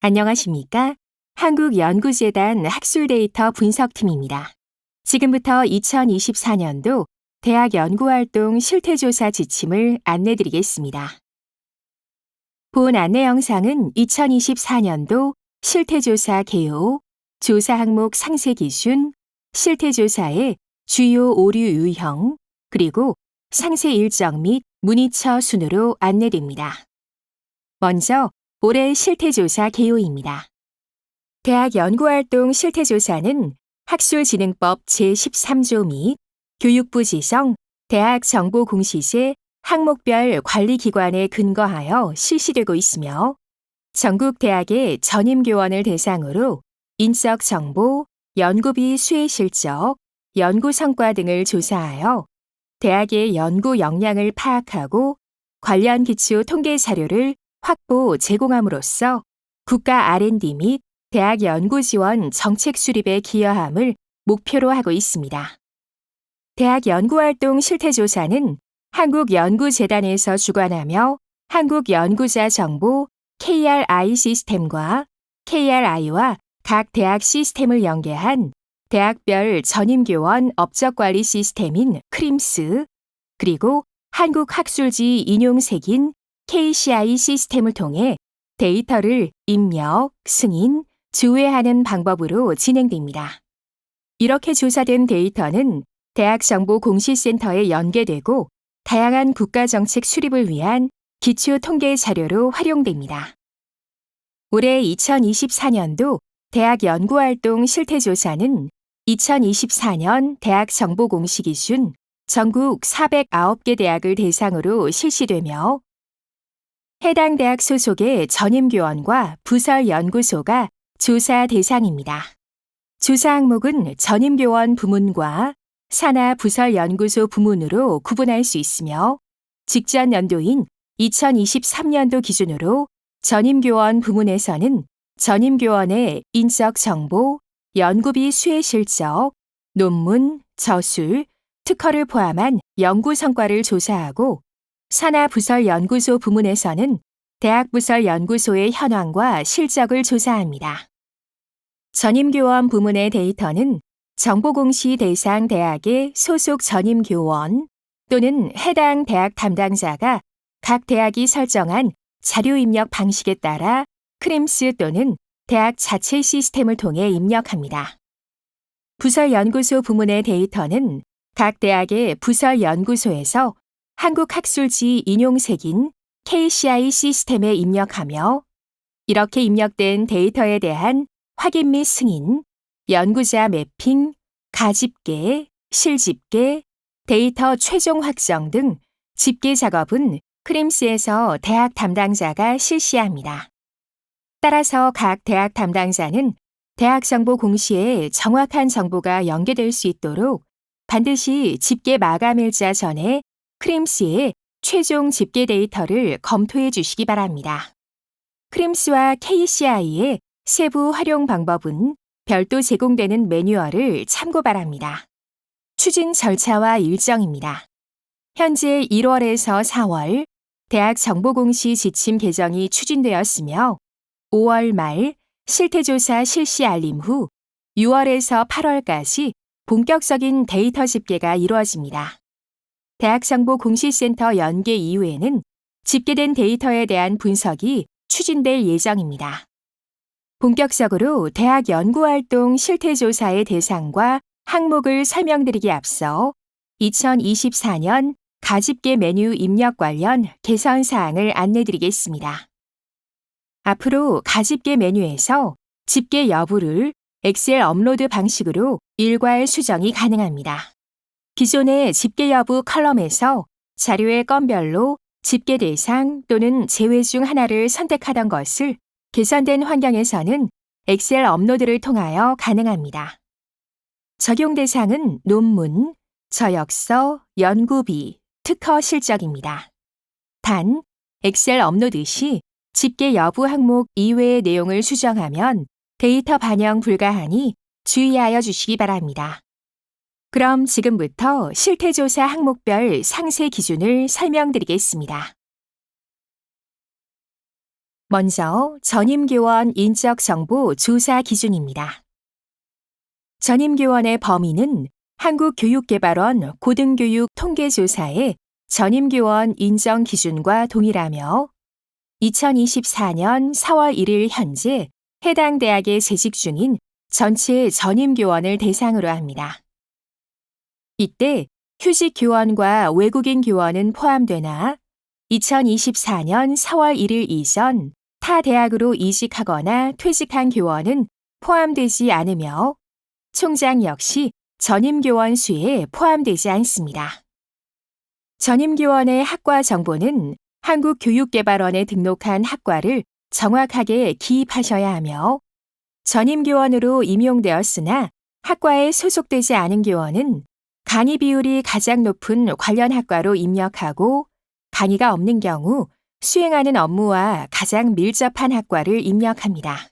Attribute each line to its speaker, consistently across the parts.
Speaker 1: 안녕하십니까? 한국연구재단 학술데이터 분석팀입니다. 지금부터 2024년도 대학 연구활동 실태조사 지침을 안내드리겠습니다. 본 안내 영상은 2024년도 실태조사 개요, 조사 항목 상세 기준, 실태조사의 주요 오류 유형, 그리고 상세 일정 및 문의처 순으로 안내됩니다. 먼저 올해 실태조사 개요입니다. 대학 연구활동 실태조사는 학술진흥법 제13조 및 교육부 지정 대학 정보 공시제 항목별 관리기관에 근거하여 실시되고 있으며 전국 대학의 전임교원을 대상으로 인적 정보, 연구비 수혜 실적, 연구 성과 등을 조사하여 대학의 연구 역량을 파악하고 관련 기초 통계 자료를 확보, 제공함으로써 국가 R&D 및 대학 연구 지원 정책 수립에 기여함을 목표로 하고 있습니다. 대학 연구활동 실태조사는 한국연구재단에서 주관하며 한국연구자 정보 KRI 시스템과 KRI와 각 대학 시스템을 연계한 대학별 전임교원 업적관리 시스템인 크림스, 그리고 한국학술지 인용색인 KCI 시스템을 통해 데이터를 입력, 승인, 조회하는 방법으로 진행됩니다. 이렇게 조사된 데이터는 대학정보공시센터에 연계되고 다양한 국가정책 수립을 위한 기초 통계 자료로 활용됩니다. 올해 2024년도 대학 연구활동 실태조사는 2024년 대학 정보공시 기준 전국 409개 대학을 대상으로 실시되며 해당 대학 소속의 전임교원과 부설연구소가 조사 대상입니다. 조사 항목은 전임교원 부문과 산하 부설연구소 부문으로 구분할 수 있으며 직전 연도인 2023년도 기준으로 전임교원 부문에서는 전임교원의 인적 정보, 연구비 수혜 실적, 논문, 저술, 특허를 포함한 연구 성과를 조사하고 산하 부설연구소 부문에서는 대학 부설연구소의 현황과 실적을 조사합니다. 전임교원 부문의 데이터는 정보공시 대상 대학의 소속 전임교원 또는 해당 대학 담당자가 각 대학이 설정한 자료 입력 방식에 따라 크림스 또는 대학 자체 시스템을 통해 입력합니다. 부설연구소 부문의 데이터는 각 대학의 부설연구소에서 한국학술지 인용색인 KCI 시스템에 입력하며 이렇게 입력된 데이터에 대한 확인 및 승인, 연구자 매핑, 가집계, 실집계, 데이터 최종 확정 등 집계 작업은 크림스에서 대학 담당자가 실시합니다. 따라서 각 대학 담당자는 대학 정보 공시에 정확한 정보가 연계될 수 있도록 반드시 집계 마감일자 전에 크림스의 최종 집계 데이터를 검토해 주시기 바랍니다. 크림스와 KCI의 세부 활용 방법은 별도 제공되는 매뉴얼을 참고 바랍니다. 추진 절차와 일정입니다. 현재 1월에서 4월 대학 정보공시 지침 개정이 추진되었으며 5월 말 실태조사 실시 알림 후 6월에서 8월까지 본격적인 데이터 집계가 이루어집니다. 대학정보공시센터 연계 이후에는 집계된 데이터에 대한 분석이 추진될 예정입니다. 본격적으로 대학 연구활동 실태조사의 대상과 항목을 설명드리기 앞서 2024년 가집계 메뉴 입력 관련 개선 사항을 안내드리겠습니다. 앞으로 가집계 메뉴에서 집계 여부를 엑셀 업로드 방식으로 일괄 수정이 가능합니다. 기존의 집계 여부 컬럼에서 자료의 건별로 집계 대상 또는 제외 중 하나를 선택하던 것을 개선된 환경에서는 엑셀 업로드를 통하여 가능합니다. 적용 대상은 논문, 저역서, 연구비, 특허 실적입니다. 단, 엑셀 업로드 시 집계 여부 항목 이외의 내용을 수정하면 데이터 반영 불가하니 주의하여 주시기 바랍니다. 그럼 지금부터 실태조사 항목별 상세 기준을 설명드리겠습니다. 먼저 전임교원 인적정보 조사 기준입니다. 전임교원의 범위는 한국교육개발원 고등교육 통계조사의 전임교원 인정 기준과 동일하며 2024년 4월 1일 현재 해당 대학에 재직 중인 전체 전임교원을 대상으로 합니다. 이때 휴직 교원과 외국인 교원은 포함되나 2024년 4월 1일 이전 타 대학으로 이직하거나 퇴직한 교원은 포함되지 않으며 총장 역시 전임교원 수에 포함되지 않습니다. 전임교원의 학과 정보는 한국교육개발원에 등록한 학과를 정확하게 기입하셔야 하며 전임교원으로 임용되었으나 학과에 소속되지 않은 교원은 강의 비율이 가장 높은 관련 학과로 입력하고 강의가 없는 경우 수행하는 업무와 가장 밀접한 학과를 입력합니다.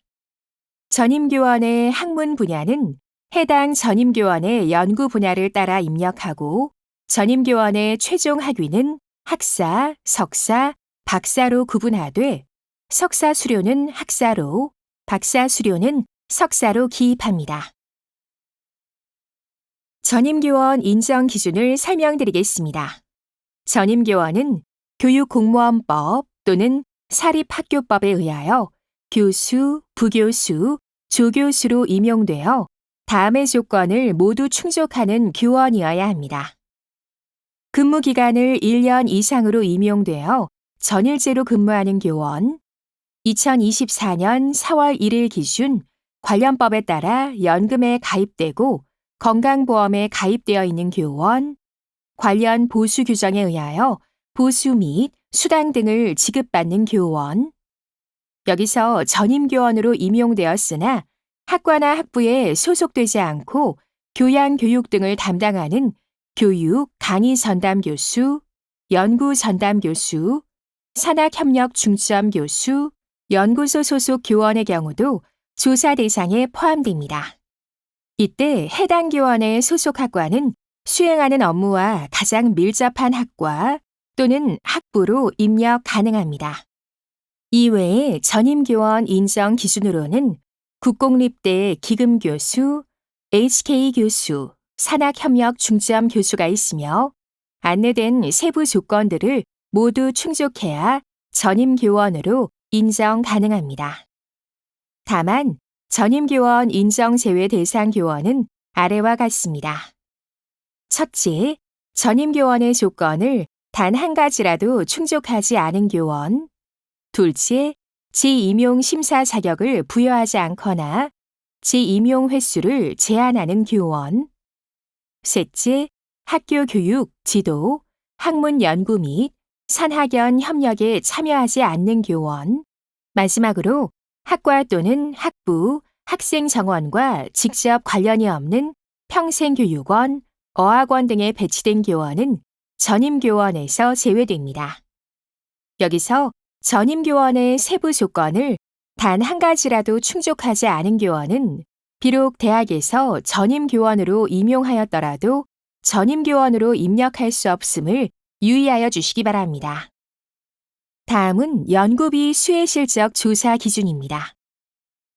Speaker 1: 전임교원의 학문 분야는 해당 전임교원의 연구 분야를 따라 입력하고 전임교원의 최종 학위는 학사, 석사, 박사로 구분하되 석사 수료는 학사로, 박사 수료는 석사로 기입합니다. 전임교원 인정 기준을 설명드리겠습니다. 전임교원은 교육공무원법 또는 사립학교법에 의하여 교수, 부교수, 조교수로 임용되어 다음의 조건을 모두 충족하는 교원이어야 합니다. 근무 기간을 1년 이상으로 임용되어 전일제로 근무하는 교원, 2024년 4월 1일 기준 관련법에 따라 연금에 가입되고 건강보험에 가입되어 있는 교원, 관련 보수 규정에 의하여 보수 및 수당 등을 지급받는 교원, 여기서 전임교원으로 임용되었으나 학과나 학부에 소속되지 않고 교양교육 등을 담당하는 교육, 강의 전담 교수, 연구 전담 교수, 산학협력 중점 교수, 연구소 소속 교원의 경우도 조사 대상에 포함됩니다. 이때 해당 교원의 소속 학과는 수행하는 업무와 가장 밀접한 학과 또는 학부로 입력 가능합니다. 이외에 전임교원 인정 기준으로는 국공립대 기금교수, HK교수, 산학협력 중점 교수가 있으며 안내된 세부 조건들을 모두 충족해야 전임교원으로 인정 가능합니다. 다만 전임교원 인정 제외 대상 교원은 아래와 같습니다. 첫째, 전임교원의 조건을 단 한 가지라도 충족하지 않은 교원. 둘째, 재임용 심사 자격을 부여하지 않거나 재임용 횟수를 제한하는 교원. 셋째, 학교 교육, 지도, 학문 연구 및 산학연 협력에 참여하지 않는 교원. 마지막으로 학과 또는 학부, 학생 정원과 직접 관련이 없는 평생교육원, 어학원 등에 배치된 교원은 전임교원에서 제외됩니다. 여기서 전임교원의 세부 조건을 단 한 가지라도 충족하지 않은 교원은 비록 대학에서 전임교원으로 임용하였더라도 전임교원으로 입력할 수 없음을 유의하여 주시기 바랍니다. 다음은 연구비 수혜실적 조사 기준입니다.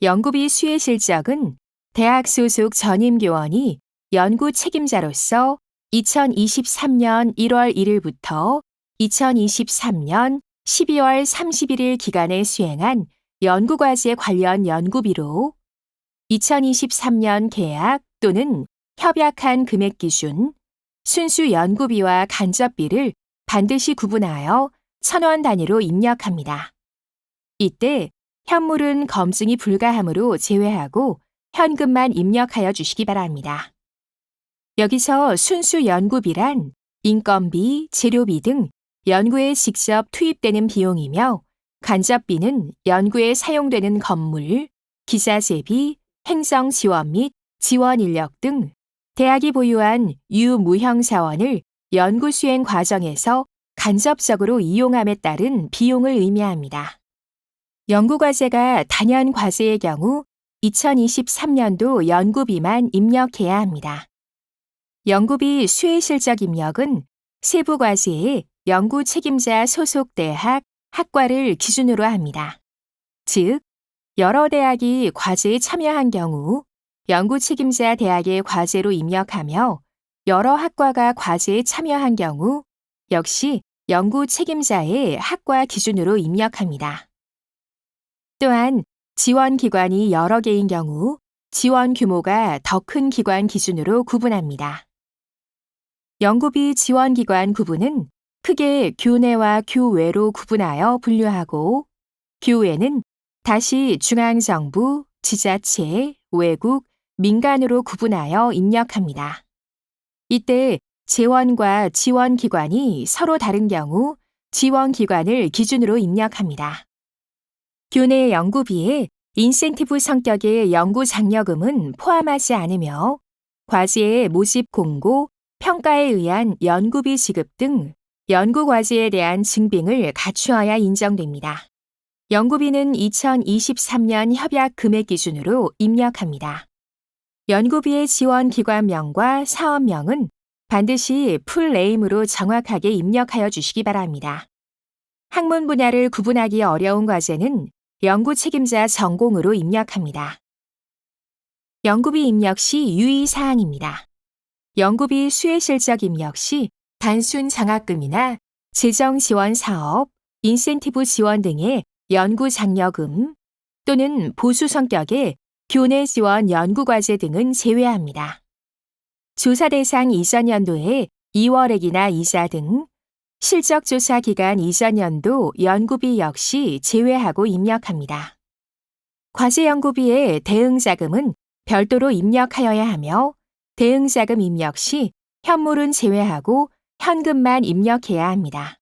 Speaker 1: 연구비 수혜실적은 대학 소속 전임교원이 연구 책임자로서 2023년 1월 1일부터 2023년 12월 31일 기간에 수행한 연구과제 관련 연구비로 2023년 계약 또는 협약한 금액 기준, 순수 연구비와 간접비를 반드시 구분하여 1,000원 단위로 입력합니다. 이때 현물은 검증이 불가하므로 제외하고 현금만 입력하여 주시기 바랍니다. 여기서 순수 연구비란 인건비, 재료비 등 연구에 직접 투입되는 비용이며 간접비는 연구에 사용되는 건물, 기자재비, 행정 지원 및 지원 인력 등 대학이 보유한 유무형 자원을 연구 수행 과정에서 간접적으로 이용함에 따른 비용을 의미합니다. 연구과제가 단연 과제의 경우 2023년도 연구비만 입력해야 합니다. 연구비 수혜실적 입력은 세부 과제에 연구 책임자 소속 대학, 학과를 기준으로 합니다. 즉, 여러 대학이 과제에 참여한 경우 연구 책임자 대학의 과제로 입력하며 여러 학과가 과제에 참여한 경우 역시 연구 책임자의 학과 기준으로 입력합니다. 또한 지원 기관이 여러 개인 경우 지원 규모가 더 큰 기관 기준으로 구분합니다. 연구비 지원 기관 구분은 크게 교내와 교외로 구분하여 분류하고 교외는 다시 중앙정부, 지자체, 외국, 민간으로 구분하여 입력합니다. 이때 재원과 지원 기관이 서로 다른 경우 지원 기관을 기준으로 입력합니다. 교내 연구비에 인센티브 성격의 연구 장려금은 포함하지 않으며 과제의 모집 공고, 평가에 의한 연구비 지급 등 연구 과제에 대한 증빙을 갖추어야 인정됩니다. 연구비는 2023년 협약 금액 기준으로 입력합니다. 연구비의 지원 기관명과 사업명은 반드시 풀네임으로 정확하게 입력하여 주시기 바랍니다. 학문 분야를 구분하기 어려운 과제는 연구 책임자 전공으로 입력합니다. 연구비 입력 시 유의사항입니다. 연구비 수혜 실적 입력 시 단순 장학금이나 재정 지원 사업, 인센티브 지원 등의 연구 장려금 또는 보수 성격의 교내 지원 연구 과제 등은 제외합니다. 조사 대상 이전 연도에 2월액이나 이자 등 실적 조사 기간 이전 연도 연구비 역시 제외하고 입력합니다. 과제 연구비의 대응 자금은 별도로 입력하여야 하며 대응 자금 입력 시 현물은 제외하고 현금만 입력해야 합니다.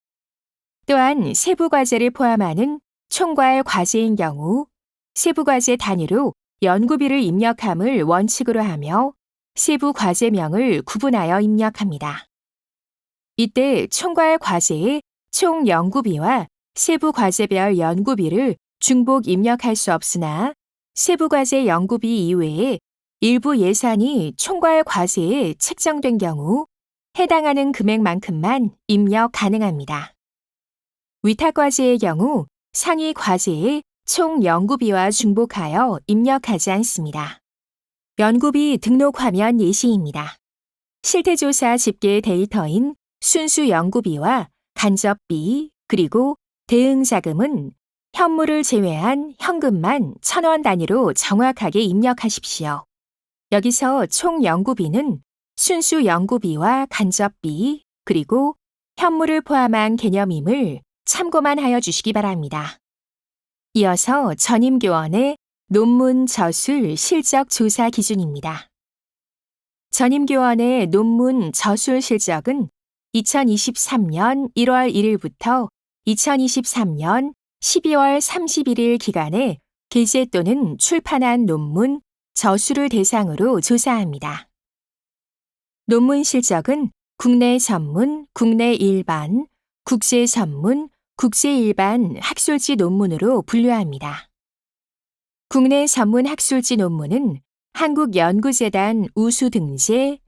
Speaker 1: 또한 세부 과제를 포함하는 총괄 과제인 경우 세부 과제 단위로 연구비를 입력함을 원칙으로 하며 세부 과제명을 구분하여 입력합니다. 이때 총괄 과제의 총 연구비와 세부 과제별 연구비를 중복 입력할 수 없으나 세부 과제 연구비 이외에 일부 예산이 총괄 과제에 책정된 경우 해당하는 금액만큼만 입력 가능합니다. 위탁 과제의 경우 상위 과제의 총 연구비와 중복하여 입력하지 않습니다. 연구비 등록 화면 예시입니다. 실태조사 집계 데이터인 순수 연구비와 간접비 그리고 대응 자금은 현물을 제외한 현금만 1,000원 단위로 정확하게 입력하십시오. 여기서 총 연구비는 순수 연구비와 간접비 그리고 현물을 포함한 개념임을 참고만 하여 주시기 바랍니다. 이어서 전임교원의 논문 저술 실적 조사 기준입니다. 전임교원의 논문 저술 실적은 2023년 1월 1일부터 2023년 12월 31일 기간에 게재 또는 출판한 논문 저술을 대상으로 조사합니다. 논문 실적은 국내 전문, 국내 일반, 국제 전문, 국제 일반 학술지 논문으로 분류합니다. 국내 전문 학술지 논문은 한국연구재단 우수 등재,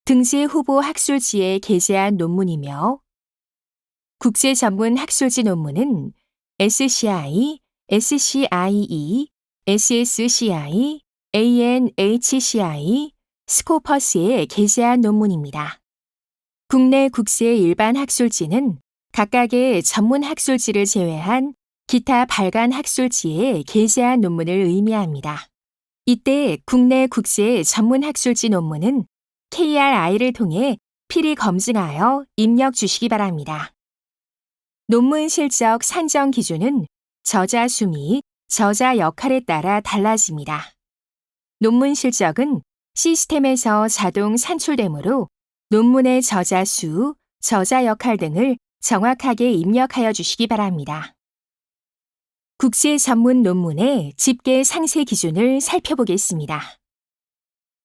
Speaker 1: 등재 후보 학술지에 게재한 논문이며 국제 전문 학술지 논문은 SCI, SCIE, SSCI, ANHCI, 스코퍼스에 게재한 논문입니다. 국내 국제 일반 학술지는 각각의 전문 학술지를 제외한 기타 발간 학술지에 게재한 논문을 의미합니다. 이때 국내 국제 전문 학술지 논문은 KRI를 통해 필히 검증하여 입력 주시기 바랍니다. 논문 실적 산정 기준은 저자 수 및 저자 역할에 따라 달라집니다. 논문 실적은 시스템에서 자동 산출되므로 논문의 저자 수, 저자 역할 등을 정확하게 입력하여 주시기 바랍니다. 국제 전문 논문의 집계 상세 기준을 살펴보겠습니다.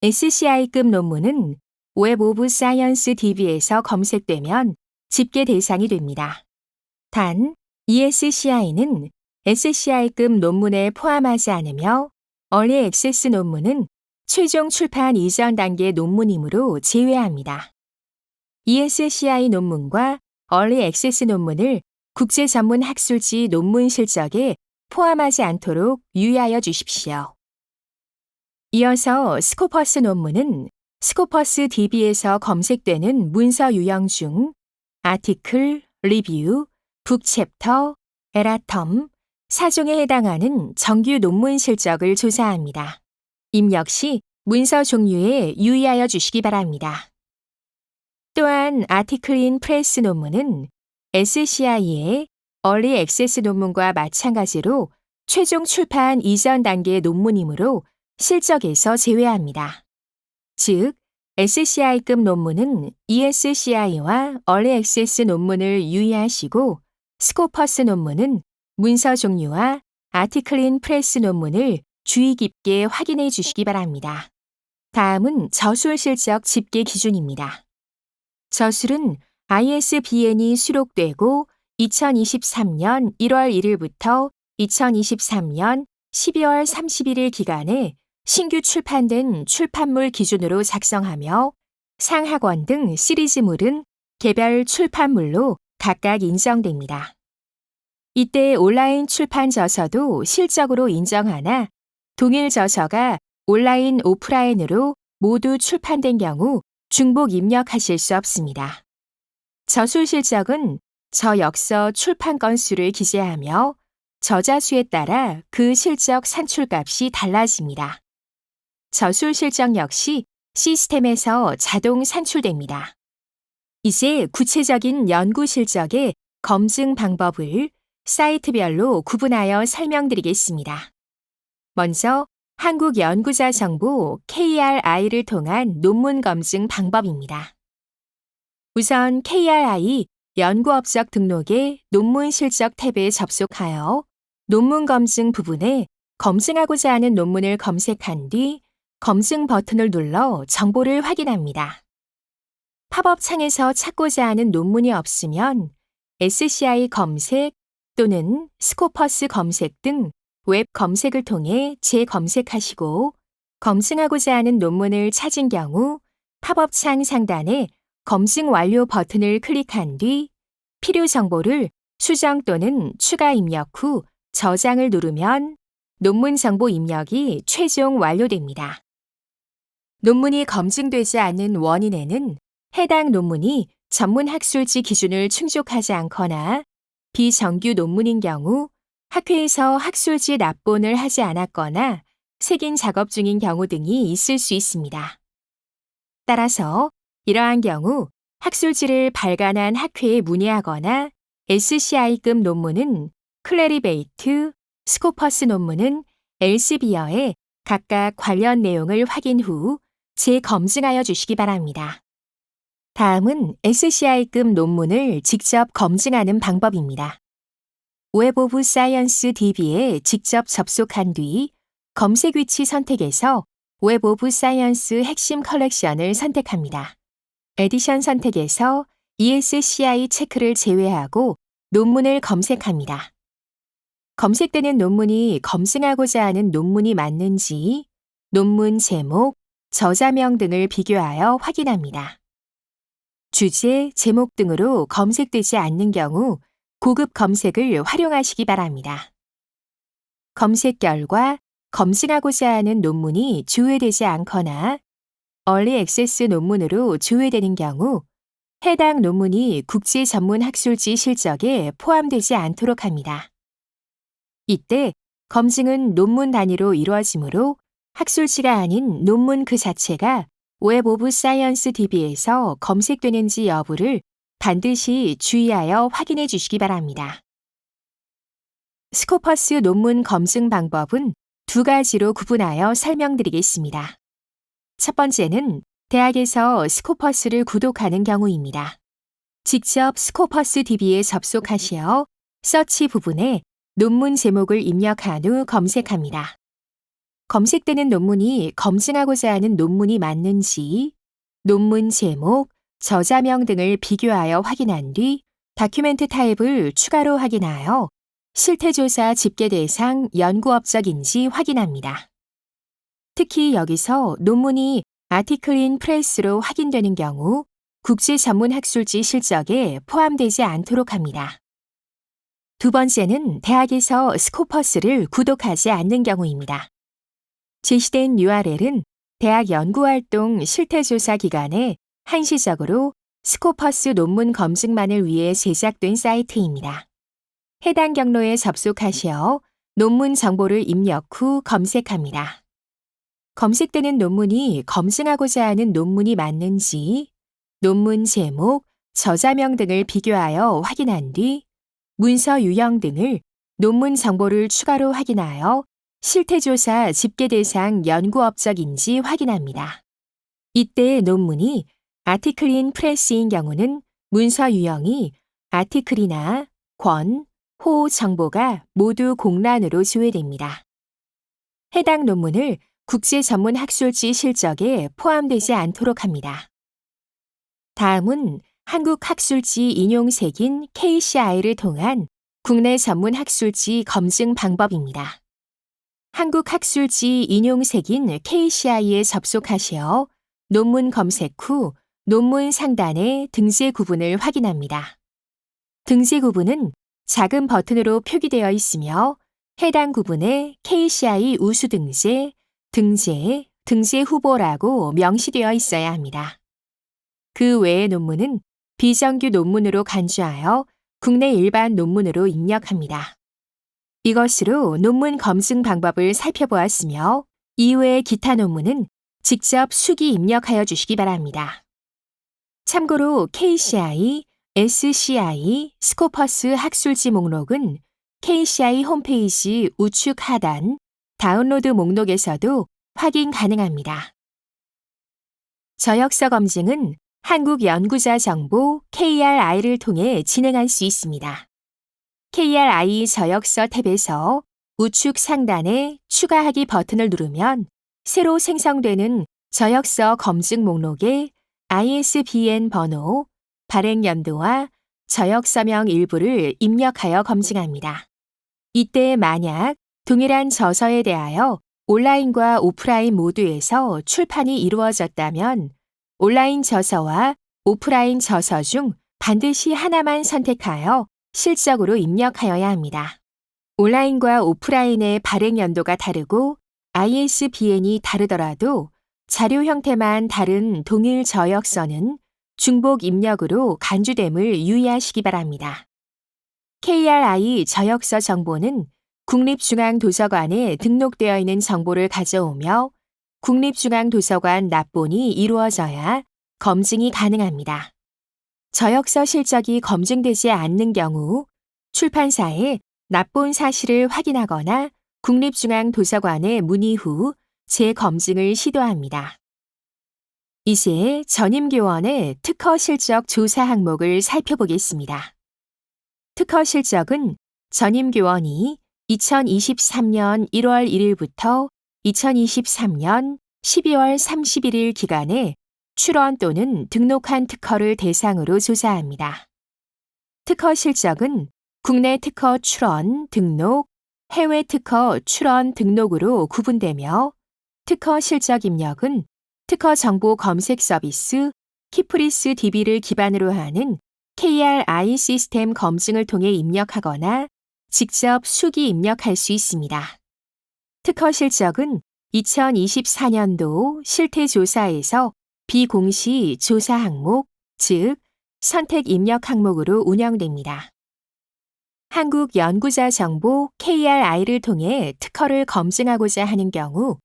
Speaker 1: SCI급 논문은 웹 오브 사이언스 DB에서 검색되면 집계 대상이 됩니다. 단, ESCI는 SCI급 논문에 포함하지 않으며 얼리 액세스 논문은 최종 출판 이전 단계 논문이므로 제외합니다. ESCI 논문과 얼리 액세스 논문을 국제 전문 학술지 논문 실적에 포함하지 않도록 유의하여 주십시오. 이어서 스코퍼스 논문은 스코퍼스 DB에서 검색되는 문서 유형 중 아티클, 리뷰, 북챕터, 에라텀, 사종에 해당하는 정규 논문 실적을 조사합니다. 입력 시 문서 종류에 유의하여 주시기 바랍니다. 또한 아티클 인 프레스 논문은 SCI의 얼리 액세스 논문과 마찬가지로 최종 출판 이전 단계의 논문이므로 실적에서 제외합니다. 즉, SCI급 논문은 ESCI와 얼리 액세스 논문을 유의하시고 스코퍼스 논문은 문서 종류와 아티클 인 프레스 논문을 주의 깊게 확인해 주시기 바랍니다. 다음은 저술 실적 집계 기준입니다. 저술은 ISBN이 수록되고 2023년 1월 1일부터 2023년 12월 31일 기간에 신규 출판된 출판물 기준으로 작성하며 상하권 등 시리즈물은 개별 출판물로 각각 인정됩니다. 이때 온라인 출판 저서도 실적으로 인정하나 동일 저서가 온라인, 오프라인으로 모두 출판된 경우 중복 입력하실 수 없습니다. 저술 실적은 저역서 출판 건수를 기재하며 저자 수에 따라 그 실적 산출값이 달라집니다. 저술 실적 역시 시스템에서 자동 산출됩니다. 이제 구체적인 연구 실적의 검증 방법을 사이트별로 구분하여 설명드리겠습니다. 먼저 한국연구자정보 KRI를 통한 논문 검증 방법입니다. 우선 KRI 연구업적 등록의 논문 실적 탭에 접속하여 논문 검증 부분에 검증하고자 하는 논문을 검색한 뒤 검증 버튼을 눌러 정보를 확인합니다. 팝업 창에서 찾고자 하는 논문이 없으면 SCI 검색 또는 스코퍼스 검색 등 웹 검색을 통해 재검색하시고 검증하고자 하는 논문을 찾은 경우 팝업 창 상단에 검증 완료 버튼을 클릭한 뒤 필요 정보를 수정 또는 추가 입력 후 저장을 누르면 논문 정보 입력이 최종 완료됩니다. 논문이 검증되지 않는 원인에는 해당 논문이 전문 학술지 기준을 충족하지 않거나 비정규 논문인 경우 학회에서 학술지 납본을 하지 않았거나 색인 작업 중인 경우 등이 있을 수 있습니다. 따라서 이러한 경우 학술지를 발간한 학회에 문의하거나 SCI급 논문은 클래리베이트, 스코퍼스 논문은 엘스비어에 각각 관련 내용을 확인 후 재검증하여 주시기 바랍니다. 다음은 SCI급 논문을 직접 검증하는 방법입니다. 웹 오브 사이언스 DB에 직접 접속한 뒤 검색 위치 선택에서 웹 오브 사이언스 핵심 컬렉션을 선택합니다. 에디션 선택에서 ESCI 체크를 제외하고 논문을 검색합니다. 검색되는 논문이 검증하고자 하는 논문이 맞는지 논문 제목, 저자명 등을 비교하여 확인합니다. 주제, 제목 등으로 검색되지 않는 경우 고급 검색을 활용하시기 바랍니다. 검색 결과 검증하고자 하는 논문이 조회되지 않거나 얼리 액세스 논문으로 조회되는 경우 해당 논문이 국제 전문 학술지 실적에 포함되지 않도록 합니다. 이때 검증은 논문 단위로 이루어지므로 학술지가 아닌 논문 그 자체가 웹 오브 사이언스 DB에서 검색되는지 여부를 반드시 주의하여 확인해 주시기 바랍니다. 스코퍼스 논문 검증 방법은 두 가지로 구분하여 설명드리겠습니다. 첫 번째는 대학에서 스코퍼스를 구독하는 경우입니다. 직접 스코퍼스 DB에 접속하시어 서치 부분에 논문 제목을 입력한 후 검색합니다. 검색되는 논문이 검증하고자 하는 논문이 맞는지 논문 제목, 저자명 등을 비교하여 확인한 뒤 다큐멘트 타입을 추가로 확인하여 실태조사 집계 대상 연구업적인지 확인합니다. 특히 여기서 논문이 아티클 인 프레스로 확인되는 경우 국제 전문 학술지 실적에 포함되지 않도록 합니다. 두 번째는 대학에서 스코퍼스를 구독하지 않는 경우입니다. 제시된 URL은 대학 연구활동 실태조사 기간에 한시적으로 스코퍼스 논문 검증만을 위해 제작된 사이트입니다. 해당 경로에 접속하시어 논문 정보를 입력 후 검색합니다. 검색되는 논문이 검증하고자 하는 논문이 맞는지, 논문 제목, 저자명 등을 비교하여 확인한 뒤 문서 유형 등을 논문 정보를 추가로 확인하여 실태조사 집계 대상 연구 업적인지 확인합니다. 이때 논문이 아티클인 프레스인 경우는 문서 유형이 아티클이나 권, 호 정보가 모두 공란으로 조회됩니다. 해당 논문을 국제 전문 학술지 실적에 포함되지 않도록 합니다. 다음은 한국 학술지 인용색인 KCI를 통한 국내 전문 학술지 검증 방법입니다. 한국 학술지 인용색인 KCI에 접속하시어 논문 검색 후 논문 상단의 등재 구분을 확인합니다. 등재 구분은 작은 버튼으로 표기되어 있으며 해당 구분에 KCI 우수 등재, 등재 후보라고 명시되어 있어야 합니다. 그 외의 논문은 비정규 논문으로 간주하여 국내 일반 논문으로 입력합니다. 이것으로 논문 검증 방법을 살펴보았으며 이후의 기타 논문은 직접 수기 입력하여 주시기 바랍니다. 참고로 KCI, SCI, 스코퍼스 학술지 목록은 KCI 홈페이지 우측 하단 다운로드 목록에서도 확인 가능합니다. 저역서 검증은 한국 연구자 정보 KRI를 통해 진행할 수 있습니다. KRI 저역서 탭에서 우측 상단에 추가하기 버튼을 누르면 새로 생성되는 저역서 검증 목록에 ISBN 번호, 발행 연도와 저역서명 일부를 입력하여 검증합니다. 이때 만약 동일한 저서에 대하여 온라인과 오프라인 모두에서 출판이 이루어졌다면 온라인 저서와 오프라인 저서 중 반드시 하나만 선택하여 실적으로 입력하여야 합니다. 온라인과 오프라인의 발행 연도가 다르고 ISBN이 다르더라도 자료 형태만 다른 동일 저역서는 중복 입력으로 간주됨을 유의하시기 바랍니다. KRI 저역서 정보는 국립중앙도서관에 등록되어 있는 정보를 가져오며 국립중앙도서관 납본이 이루어져야 검증이 가능합니다. 저역서 실적이 검증되지 않는 경우 출판사에 납본 사실을 확인하거나 국립중앙도서관에 문의 후 재검증을 시도합니다. 이제 전임교원의 특허 실적 조사 항목을 살펴보겠습니다. 특허 실적은 전임교원이 2023년 1월 1일부터 2023년 12월 31일 기간에 출원 또는 등록한 특허를 대상으로 조사합니다. 특허 실적은 국내 특허 출원, 등록, 해외 특허 출원, 등록으로 구분되며 특허 실적 입력은 특허 정보 검색 서비스 키프리스 DB를 기반으로 하는 KRI 시스템 검증을 통해 입력하거나 직접 수기 입력할 수 있습니다. 특허 실적은 2024년도 실태조사에서 비공시 조사 항목, 즉 선택 입력 항목으로 운영됩니다. 한국 연구자 정보 KRI를 통해 특허를 검증하고자 하는 경우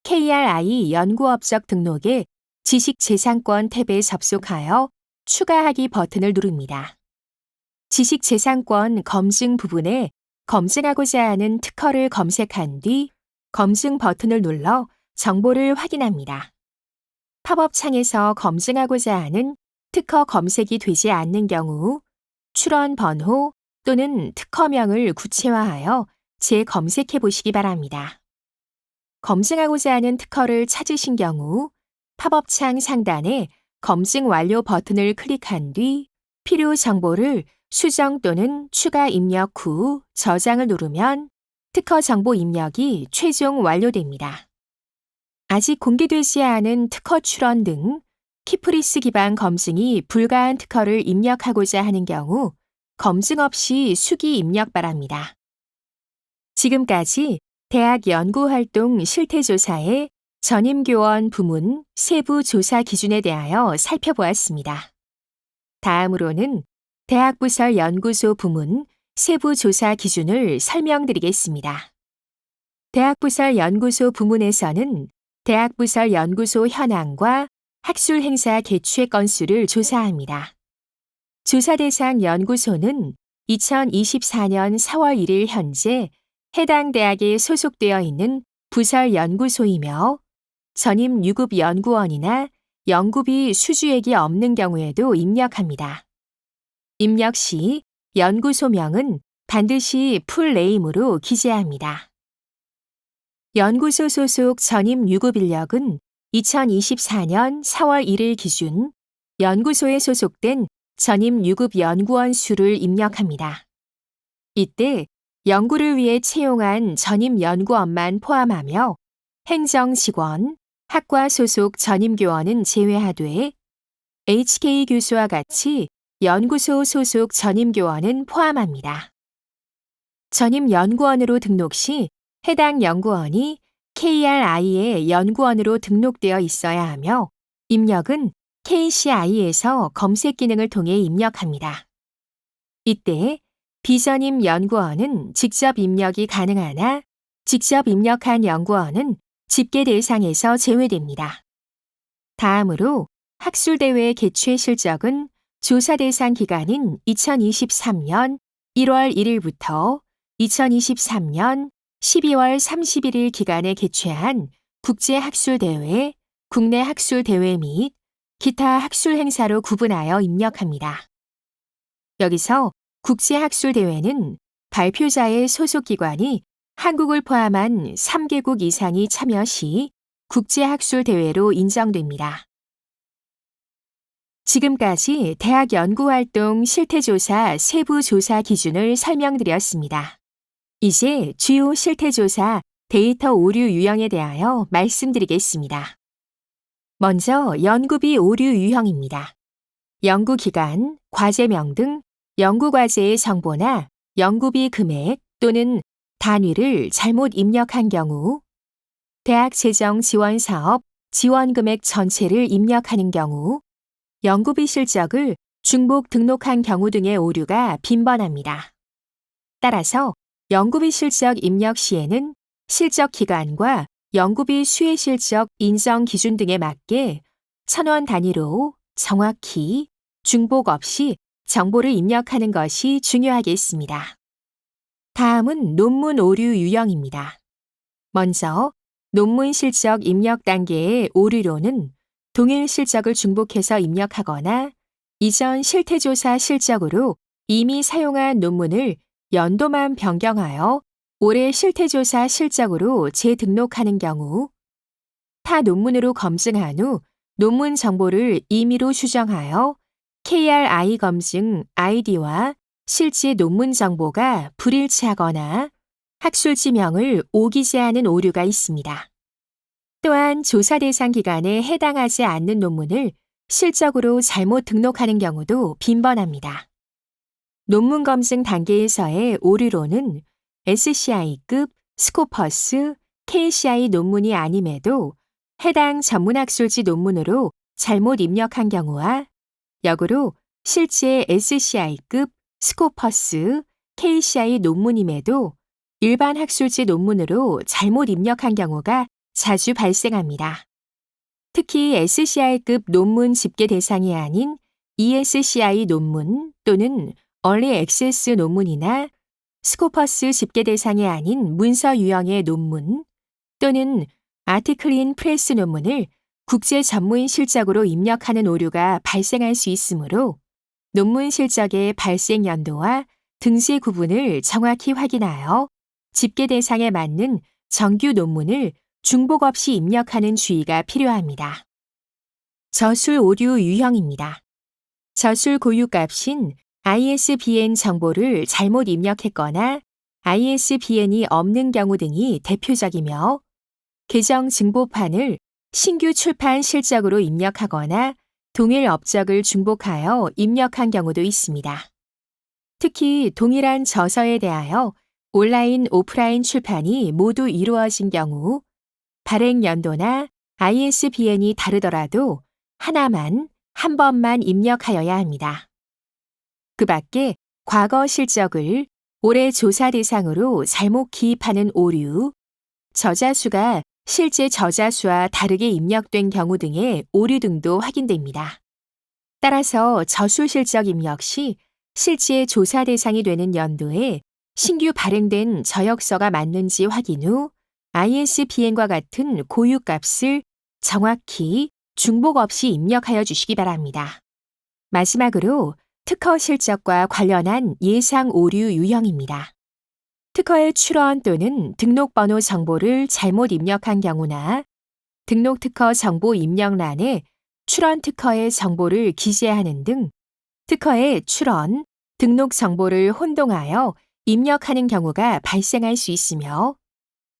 Speaker 1: KRI 연구업적 등록의 지식재산권 탭에 접속하여 추가하기 버튼을 누릅니다. 지식재산권 검증 부분에 검증하고자 하는 특허를 검색한 뒤 검증 버튼을 눌러 정보를 확인합니다. 팝업 창에서 검증하고자 하는 특허 검색이 되지 않는 경우 출원 번호 또는 특허명을 구체화하여 재검색해 보시기 바랍니다. 검증하고자 하는 특허를 찾으신 경우 팝업 창 상단에 검증 완료 버튼을 클릭한 뒤 필요 정보를 수정 또는 추가 입력 후 저장을 누르면 특허 정보 입력이 최종 완료됩니다. 아직 공개되지 않은 특허 출원 등 키프리스 기반 검증이 불가한 특허를 입력하고자 하는 경우 검증 없이 수기 입력 바랍니다. 지금까지 대학 연구활동 실태조사의 전임교원 부문 세부 조사 기준에 대하여 살펴보았습니다. 다음으로는 대학부설 연구소 부문 세부 조사 기준을 설명드리겠습니다. 대학부설 연구소 부문에서는 대학부설 연구소 현황과 학술 행사 개최 건수를 조사합니다. 조사 대상 연구소는 2024년 4월 1일 현재 해당 대학에 소속되어 있는 부설 연구소이며 전임 유급 연구원이나 연구비 수주액이 없는 경우에도 입력합니다. 입력 시 연구소명은 반드시 풀네임으로 기재합니다. 연구소 소속 전임 유급 인력은 2024년 4월 1일 기준 연구소에 소속된 전임 유급 연구원 수를 입력합니다. 이때 연구를 위해 채용한 전임 연구원만 포함하며 행정직원, 학과 소속 전임 교원은 제외하되 HK 교수와 같이 연구소 소속 전임 교원은 포함합니다. 전임 연구원으로 등록 시 해당 연구원이 KRI의 연구원으로 등록되어 있어야 하며 입력은 KCI에서 검색 기능을 통해 입력합니다. 이때 비전임 연구원은 직접 입력이 가능하나 직접 입력한 연구원은 집계 대상에서 제외됩니다. 다음으로 학술대회 개최 실적은 조사 대상 기간인 2023년 1월 1일부터 2023년 12월 31일 기간에 개최한 국제학술대회, 국내 학술대회 및 기타 학술 행사로 구분하여 입력합니다. 여기서 국제학술대회는 발표자의 소속기관이 한국을 포함한 3개국 이상이 참여 시 국제학술대회로 인정됩니다. 지금까지 대학 연구활동 실태조사 세부 조사 기준을 설명드렸습니다. 이제 주요 실태조사 데이터 오류 유형에 대하여 말씀드리겠습니다. 먼저 연구비 오류 유형입니다. 연구기간, 과제명 등 연구과제의 정보나 연구비 금액 또는 단위를 잘못 입력한 경우, 대학 재정 지원 사업 지원 금액 전체를 입력하는 경우, 연구비 실적을 중복 등록한 경우 등의 오류가 빈번합니다. 따라서 연구비 실적 입력 시에는 실적 기간과 연구비 수혜 실적 인정 기준 등에 맞게 1,000원 단위로 정확히 중복 없이 정보를 입력하는 것이 중요하겠습니다. 다음은 논문 오류 유형입니다. 먼저 논문 실적 입력 단계의 오류로는 동일 실적을 중복해서 입력하거나 이전 실태조사 실적으로 이미 사용한 논문을 연도만 변경하여 올해 실태조사 실적으로 재등록하는 경우, 타 논문으로 검증한 후 논문 정보를 임의로 수정하여 KRI 검증 아이디와 실제 논문 정보가 불일치하거나 학술지명을 오기재하는 오류가 있습니다. 또한 조사 대상 기간에 해당하지 않는 논문을 실적으로 잘못 등록하는 경우도 빈번합니다. 논문 검증 단계에서의 오류로는 SCI급, 스코퍼스, KCI 논문이 아님에도 해당 전문학술지 논문으로 잘못 입력한 경우와 역으로 실제 SCI급, 스코퍼스, KCI 논문임에도 일반 학술지 논문으로 잘못 입력한 경우가 자주 발생합니다. 특히 SCI급 논문 집계 대상이 아닌 ESCI 논문 또는 얼리 액세스 논문이나 스코퍼스 집계 대상이 아닌 문서 유형의 논문 또는 아티클인 프레스 논문을 국제 전문 실적으로 입력하는 오류가 발생할 수 있으므로 논문 실적의 발생 연도와 등재 구분을 정확히 확인하여 집계 대상에 맞는 정규 논문을 중복 없이 입력하는 주의가 필요합니다. 저술 오류 유형입니다. 저술 고유값인 ISBN 정보를 잘못 입력했거나 ISBN이 없는 경우 등이 대표적이며 계정 증보판을 신규 출판 실적으로 입력하거나 동일 업적을 중복하여 입력한 경우도 있습니다. 특히 동일한 저서에 대하여 온라인, 오프라인 출판이 모두 이루어진 경우 발행 연도나 ISBN이 다르더라도 하나만 한 번만 입력하여야 합니다. 그 밖에 과거 실적을 올해 조사 대상으로 잘못 기입하는 오류, 저자 수가 실제 저자 수와 다르게 입력된 경우 등의 오류 등도 확인됩니다. 따라서 저수 실적 입력 시 실제 조사 대상이 되는 연도에 신규 발행된 저역서가 맞는지 확인 후 ISBN과 같은 고유 값을 정확히 중복 없이 입력하여 주시기 바랍니다. 마지막으로 특허 실적과 관련한 예상 오류 유형입니다. 특허의 출원 또는 등록번호 정보를 잘못 입력한 경우나 등록특허 정보 입력란에 출원 특허의 정보를 기재하는 등 특허의 출원, 등록 정보를 혼동하여 입력하는 경우가 발생할 수 있으며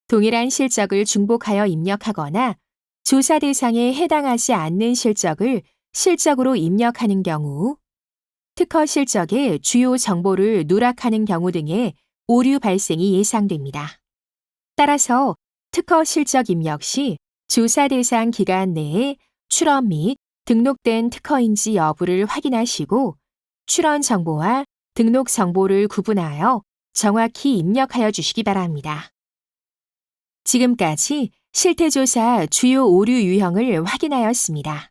Speaker 1: 동일한 실적을 중복하여 입력하거나 조사 대상에 해당하지 않는 실적을 실적으로 입력하는 경우, 특허 실적의 주요 정보를 누락하는 경우 등의 오류 발생이 예상됩니다. 따라서 특허 실적 입력 시 조사 대상 기간 내에 출원 및 등록된 특허인지 여부를 확인하시고 출원 정보와 등록 정보를 구분하여 정확히 입력하여 주시기 바랍니다. 지금까지 실태조사 주요 오류 유형을 확인하였습니다.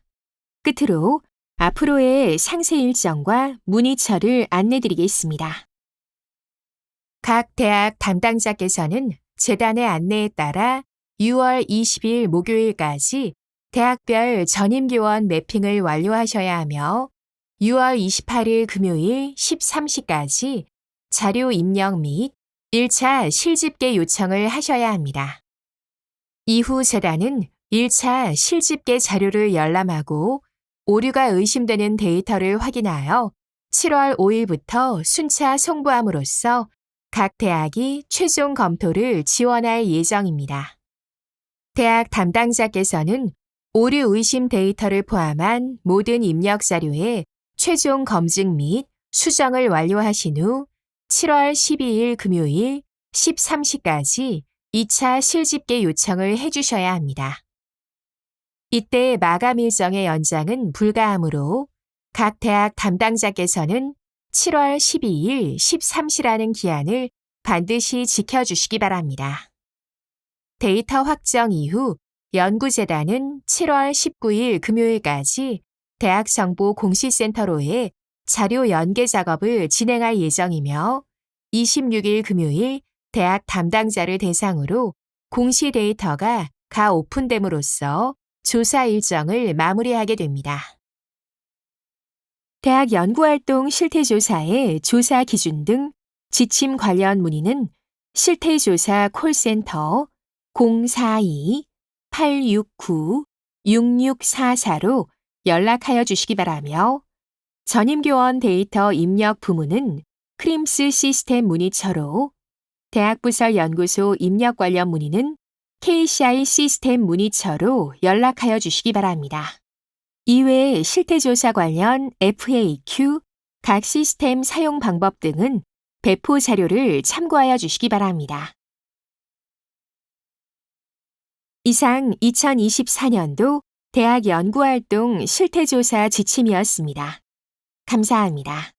Speaker 1: 끝으로 앞으로의 상세 일정과 문의처를 안내드리겠습니다. 각 대학 담당자께서는 재단의 안내에 따라 6월 20일 목요일까지 대학별 전임교원 매핑을 완료하셔야 하며 6월 28일 금요일 13시까지 자료 입력 및 1차 실집계 요청을 하셔야 합니다. 이후 재단은 1차 실집계 자료를 열람하고 오류가 의심되는 데이터를 확인하여 7월 5일부터 순차 송부함으로써 각 대학이 최종 검토를 지원할 예정입니다. 대학 담당자께서는 오류 의심 데이터를 포함한 모든 입력 자료의 최종 검증 및 수정을 완료하신 후 7월 12일 금요일 13시까지 2차 실집계 요청을 해주셔야 합니다. 이때 마감 일정의 연장은 불가하므로 각 대학 담당자께서는 7월 12일 13시라는 기한을 반드시 지켜주시기 바랍니다. 데이터 확정 이후 연구재단은 7월 19일 금요일까지 대학정보 공시센터로의 자료 연계 작업을 진행할 예정이며 26일 금요일 대학 담당자를 대상으로 공시 데이터가 가 오픈됨으로써 조사 일정을 마무리하게 됩니다. 대학 연구활동 실태조사의 조사 기준 등 지침 관련 문의는 실태조사 콜센터 042-869-6644로 연락하여 주시기 바라며 전임교원 데이터 입력 부문은 크림스 시스템 문의처로 대학부설연구소 입력 관련 문의는 KCI 시스템 문의처로 연락하여 주시기 바랍니다. 이외에 실태조사 관련 FAQ, 각 시스템 사용 방법 등은 배포 자료를 참고하여 주시기 바랍니다. 이상 2024년도 대학 연구활동 실태조사 지침이었습니다. 감사합니다.